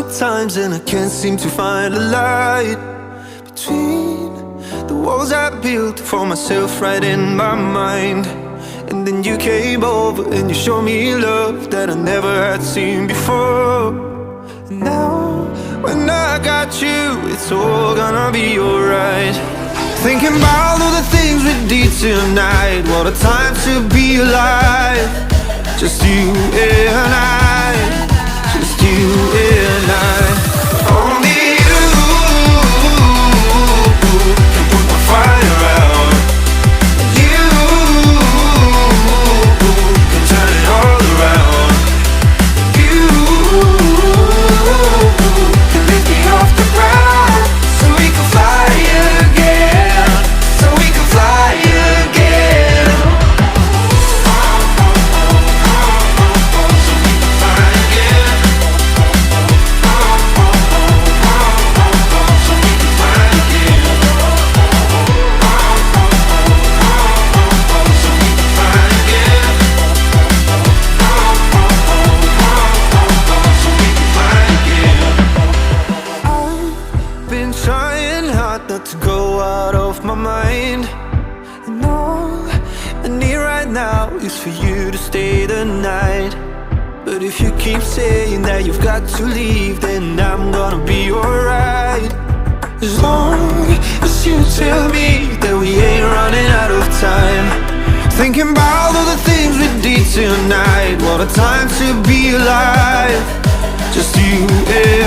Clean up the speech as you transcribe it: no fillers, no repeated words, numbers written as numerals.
times and I can't seem to find a light between the walls I built for myself right in my mind. And then you came over and you showed me love that I never had seen before. And now, when I got you, it's all gonna be alright. Thinking about all the things we did tonight. What a time to be alive. Just you and I. Just you and I. Only you can put my fire out. You can turn it all around. You can lift me off the ground so we can fly again. So we can fly again. Trying hard not to go out of my mind. And all I need right now is for you to stay the night. But if you keep saying that you've got to leave, then I'm gonna be alright. As long as you tell me that we ain't running out of time. Thinking about all the things we did tonight. What a time to be alive. Just you and